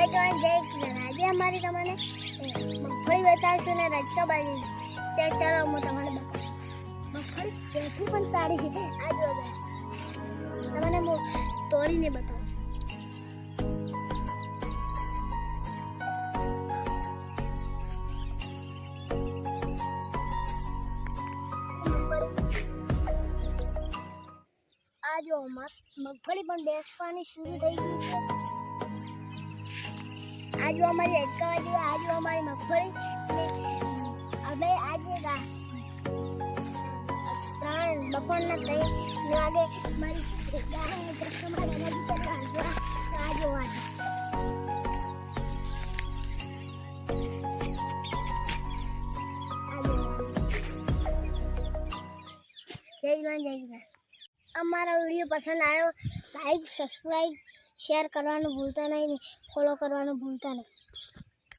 જવાન જય કિશન આજે અમારી તમને મગફળી બતાવશું ને રજકા બાજી તે ચાલો હું તમને બતાવું મગફળી બેઠી પણ સારી છે આ જો તમને હું તોડીને બતાવું આ જો મસ્ત મગફળી પણ બેસવાની શરૂ થઈ ગઈ છે आज वो हमारी रजका बाजी आज वो हमारी मगफली अबे आज ये प्राण बपन न कहीं आगे हमारी गाय हमारे नदी पर आज वो आज जय जवान जय किसान हमारा वीडियो पसंद आयो लाइक सब्सक्राइब शेयर करवाना भूलता नहीं फॉलो करवाना भूलता नहीं।